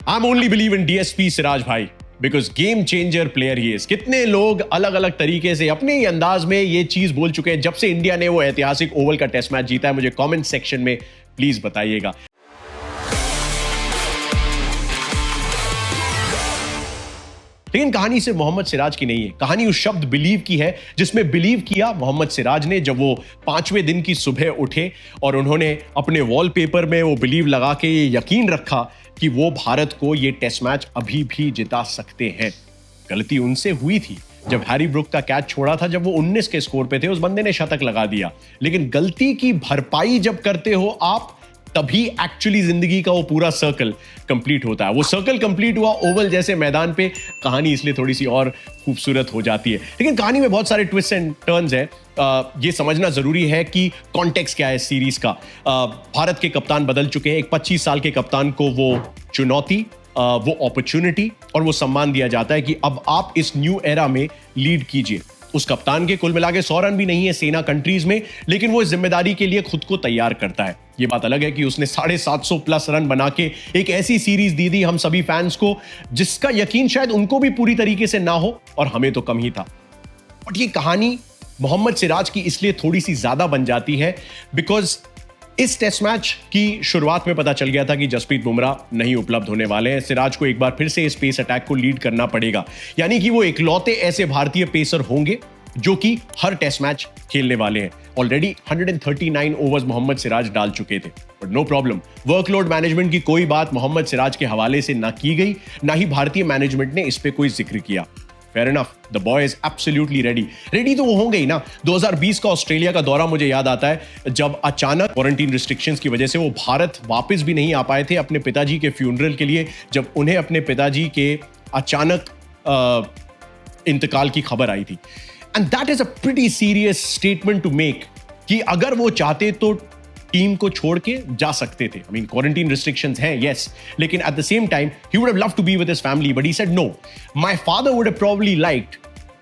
I am only believe in DSP Siraj भाई because game changer player ही is. कितने लोग अलग अलग तरीके से अपने ही अंदाज में ये चीज बोल चुके हैं जब से इंडिया ने वो ऐतिहासिक ओवल का टेस्ट मैच जीता है। मुझे कमेंट सेक्शन में प्लीज बताइएगा। लेकिन कहानी सिर्फ मोहम्मद सिराज की नहीं है, कहानी उस शब्द बिलीव की है जिसमें बिलीव किया मोहम्मद सिराज ने जब वो 5वें दिन की सुबह उठे और उन्होंने अपने वॉलपेपर में वो बिलीव लगा के ये यकीन रखा कि वो भारत को ये टेस्ट मैच अभी भी जिता सकते हैं। गलती उनसे हुई थी जब हैरी ब्रुक का कैच छोड़ा था, जब वो 19 के स्कोर पे थे, उस बंदे ने शतक लगा दिया। लेकिन गलती की भरपाई जब करते हो आप, तभी एक्चुअली जिंदगी का वो पूरा सर्कल कंप्लीट होता है। वो सर्कल कंप्लीट हुआ ओवल जैसे मैदान पे, कहानी इसलिए थोड़ी सी और खूबसूरत हो जाती है। लेकिन कहानी में बहुत सारे ट्विस्ट एंड टर्न्स हैं। ये समझना जरूरी है कि कॉन्टेक्स्ट क्या है इस सीरीज का। भारत के कप्तान बदल चुके हैं। एक 25 साल के कप्तान को वो चुनौती, वो अपॉर्चुनिटी और वो सम्मान दिया जाता है कि अब आप इस न्यू एरा में लीड कीजिए। उस कप्तान के कुल मिला के 100 रन भी नहीं है सेना कंट्रीज में, लेकिन वो इस जिम्मेदारी के लिए खुद को तैयार करता है। ये बात अलग है कि उसने 750 प्लस रन बना के एक ऐसी सीरीज दी थी हम सभी फैंस को जिसका यकीन शायद उनको भी पूरी तरीके से ना हो और हमें तो कम ही था। बट ये कहानी मोहम्मद सिराज की इसलिए थोड़ी सी ज्यादा बन जाती है बिकॉज इस टेस्ट मैच की शुरुआत में पता चल गया था कि जसप्रीत बुमराह नहीं उपलब्ध होने वाले हैं। सिराज को एक बार फिर से इस पेस अटैक को लीड करना पड़ेगा, यानी कि वो इकलौते ऐसे भारतीय पेसर होंगे जो कि हर टेस्ट मैच खेलने वाले हैं। ऑलरेडी 139 ओवर्स मोहम्मद सिराज डाल चुके थे, but no problem. Workload management की कोई बात मोहम्मद सिराज के हवाले से ना की गई, ना ही भारतीय मैनेजमेंट ने इस पे कोई जिक्र किया। Fair enough, the boy is absolutely ready तो वो होंगे ही ना। 2020 का ऑस्ट्रेलिया का दौरा मुझे याद आता है जब अचानक क्वारंटीन रिस्ट्रिक्शंस की वजह से वो भारत वापस भी नहीं आ पाए थे अपने पिताजी के फ्यूनरल के लिए, जब उन्हें अपने पिताजी के अचानक इंतकाल की खबर आई थी। And that is a pretty serious statement to make कि अगर वो चाहते तो टीम को छोड़ के जा सकते थे। आई मीन क्वारंटीन रिस्ट्रिक्शंस हैं, यस, लेकिन at the same time he would have loved to be with his family, but he said no, my father would have probably liked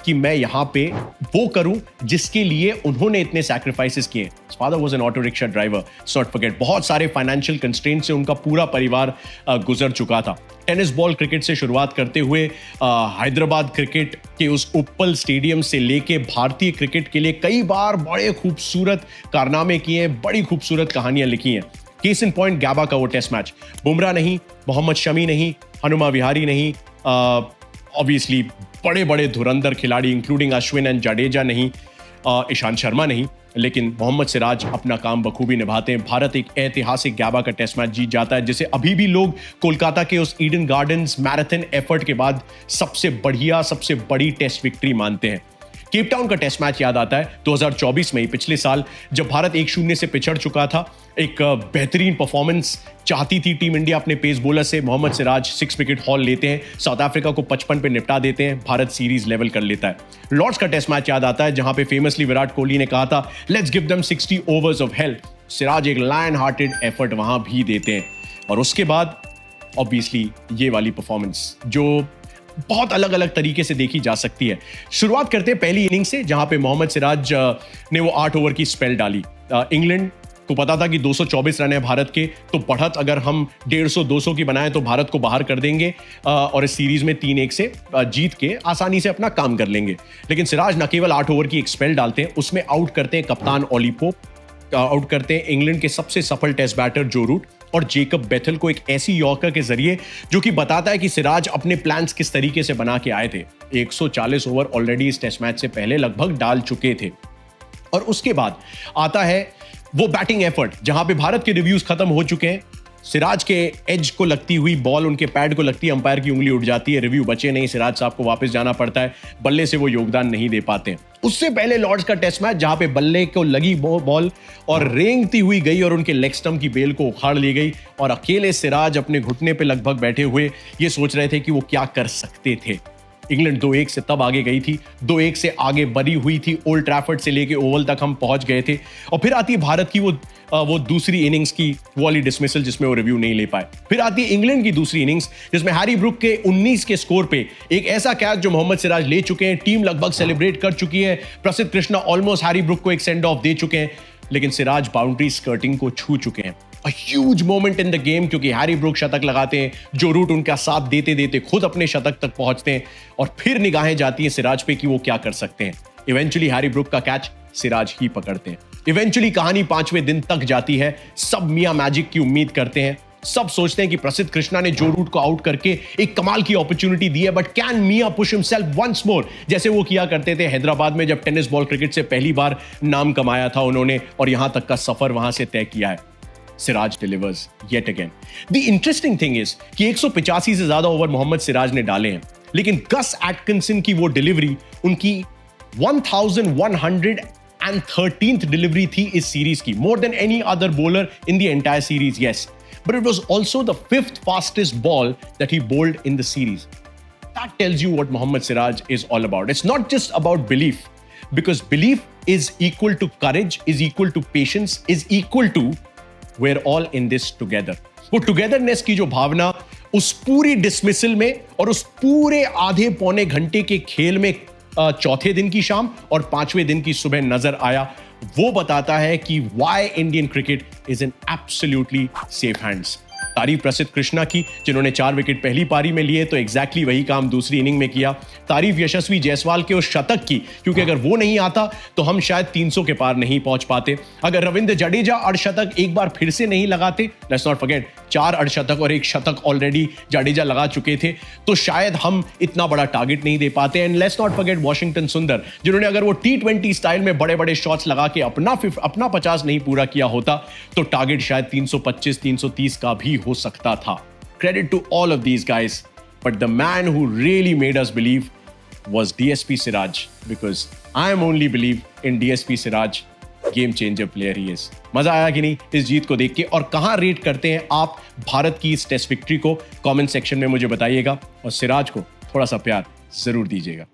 कि मैं यहां पे वो करूं जिसके लिए उन्होंने इतने सैक्रिफाइसेस किए। Father was an auto rickshaw driver, sort forget, बहुत सारे फाइनेंशियल कंस्ट्रेंट से उनका पूरा परिवार गुजर चुका था। टेनिस बॉल क्रिकेट से शुरुआत करते हुए हैदराबाद क्रिकेट के उस उप्पल स्टेडियम से लेके भारतीय क्रिकेट के लिए कई बार बड़े खूबसूरत कारनामे किए हैं, बड़ी खूबसूरत कहानियां लिखी हैं। केस इन पॉइंट गैबा का वो टेस्ट मैच, बुमराह नहीं, मोहम्मद शमी नहीं, हनुमा विहारी नहीं, ऑब्वियसली बड़े बड़े धुरंधर खिलाड़ी इंक्लूडिंग अश्विन एंड जडेजा नहीं, ईशांत शर्मा नहीं, लेकिन मोहम्मद सिराज अपना काम बखूबी निभाते हैं। भारत एक ऐतिहासिक गैबा का टेस्ट मैच जीत जाता है जिसे अभी भी लोग कोलकाता के उस ईडन गार्डन्स मैराथन एफर्ट के बाद सबसे बढ़िया, सबसे बड़ी टेस्ट विक्ट्री मानते हैं। केप टाउन का टेस्ट मैच याद आता है 2024 में ही, पिछले साल, जब भारत 1-0 से पिछड़ चुका था। एक बेहतरीन परफॉर्मेंस चाहती थी टीम इंडिया अपने पेस बॉलर से। मोहम्मद सिराज 6 विकेट हॉल लेते हैं, साउथ अफ्रीका को 55 पे निपटा देते हैं, भारत सीरीज लेवल कर लेता है। लॉर्ड्स का टेस्ट मैच याद आता है जहां पे फेमसली विराट कोहली ने कहा था let's give them 60 overs of hell. Siraj एक लायन हार्टेड एफर्ट वहां भी देते हैं और उसके बाद ऑब्वियसली ये वाली परफॉर्मेंस जो बहुत अलग अलग तरीके से देखी जा सकती है। शुरुआत करते हैं पहली इनिंग से जहां पे मोहम्मद सिराज ने वो 8 ओवर की स्पेल डाली। इंग्लैंड को पता था कि 224 रन है भारत के, तो बढ़त अगर हम 150-200 की बनाएं तो भारत को बाहर कर देंगे और इस सीरीज में 3-1 से जीत के आसानी से अपना काम कर लेंगे। लेकिन सिराज न केवल 8 ओवर की एक स्पेल डालते हैं, उसमें आउट करते हैं कप्तान ऑली पोप, आउट करते हैं इंग्लैंड के सबसे सफल टेस्ट बैटर जो रूट और जेकब बेथल को एक ऐसी यॉर्कर के जरिए जो कि बताता है कि सिराज अपने प्लान्स किस तरीके से बना के आए थे। 140 ओवर ऑलरेडी इस टेस्ट मैच से पहले लगभग डाल चुके थे। और उसके बाद आता है वो बैटिंग एफर्ट जहां पे भारत के रिव्यूज खत्म हो चुके हैं। सिराज के एज को लगती हुई बॉल उनके पैड को लगती है, अंपायर की उंगली उठ जाती है, रिव्यू बचे नहीं, सिराज साहब को वापस जाना पड़ता है, बल्ले से वो योगदान नहीं दे पाते हैं। उससे पहले लॉर्ड्स का टेस्ट मैच जहां पे बल्ले को लगी बॉल और रेंगती हुई गई और उनके लेग स्टंप की बेल को उखाड़ ली गई और अकेले सिराज अपने घुटने पे लगभग बैठे हुए ये सोच रहे थे कि वो क्या कर सकते थे। इंग्लैंड 2-1 से तब आगे गई थी, 2-1 से आगे बढ़ी हुई थी, ओल्ड ट्रैफर्ड से लेके ओवल तक हम पहुंच गए थे। और फिर आती है भारत की वो दूसरी इनिंग्स की वॉली डिसमिसल जिसमें वो रिव्यू नहीं ले पाए। फिर आती है इंग्लैंड की दूसरी इनिंग्स जिसमें हैरी ब्रुक के 19 के स्कोर पे एक ऐसा कैच जो मोहम्मद सिराज ले चुके हैं, टीम लगभग सेलिब्रेट कर चुकी है, प्रसिद्ध कृष्णा ऑलमोस्ट हैरी ब्रुक को एक सेंड ऑफ दे चुके हैं, लेकिन सिराज बाउंड्री स्कर्टिंग को छू चुके हैं। Huge moment in the game, क्योंकि हैरी ब्रूक शतक लगाते हैं, जो रूट उनका साथ देते देते खुद अपने शतक तक पहुंचते हैं, और फिर निगाहें जाती हैं सिराज पे कि वो क्या कर सकते हैं। इवेंचुअली हैरी ब्रूक का कैच सिराज ही पकड़ते हैं। इवेंचुअली कहानी 5वें दिन तक जाती है। सब मियां मैजिक की उम्मीद करते हैं, सब सोचते हैं कि प्रसिद्ध कृष्णा ने जो रूट को आउट करके एक कमाल की अपॉर्चुनिटी दी है, but can Miyan push himself once more, जैसे वो किया करते थे हैदराबाद में जब टेनिस बॉल क्रिकेट से पहली बार नाम कमाया था उन्होंने, और यहां तक का सफर वहां से तय किया है। Siraj delivers yet again. The interesting thing is कि 185 से ज्यादा ओवर मोहम्मद सिराज ने डाले हैं, लेकिन गस एटकिंसन की वो डिलीवरी उनकी 1113th डिलीवरी थी इस सीरीज की, more than any other bowler in the entire series, yes, but it was also the 5th fastest ball that he bowled in the series. That tells you what Mohammad Siraj is all about. It's not just about belief, because belief is equal to courage, is equal to patience, is equal to we're all in this together. वो togetherness की जो भावना उस पूरी dismissal में और उस पूरे आधे पौने घंटे के खेल में चौथे दिन की शाम और 5वें दिन की सुबह नजर आया, वो बताता है कि why Indian cricket is in absolutely safe hands. तारीफ प्रसिद्ध कृष्णा की, जिन्होंने 4 विकेट पहली पारी में लिए, तो एग्जैक्टली वही काम दूसरी इनिंग में किया। तारीफ यशस्वी जायसवाल के उस शतक की, क्योंकि अगर वो नहीं आता तो हम शायद 300 के पार नहीं पहुंच पाते। अगर रविंद्र जडेजा अर्धशतक एक बार फिर से नहीं लगाते, लेट्स नॉट फॉरगेट 4 अर्धशतक और 1 शतक ऑलरेडी जडेजा लगा चुके थे, तो शायद हम इतना बड़ा टारगेट नहीं दे पाते। And let's not forget Washington सुंदर, जिन्होंने अगर वो T20 स्टाइल में बड़े बड़े शॉट्स लगा के अपना 50 नहीं पूरा किया होता, तो टारगेट शायद 325 330 का भी हो सकता था। Credit to all of these guys, but the man who really made us believe was DSP Siraj, because I am only believe in DSP Siraj, game changer player he is. मजा आया कि नहीं इस जीत को देख के? और कहां रेट करते हैं आप भारत की इस टेस्ट विक्ट्री को? कमेंट सेक्शन में मुझे बताइएगा, और सिराज को थोड़ा सा प्यार जरूर दीजिएगा।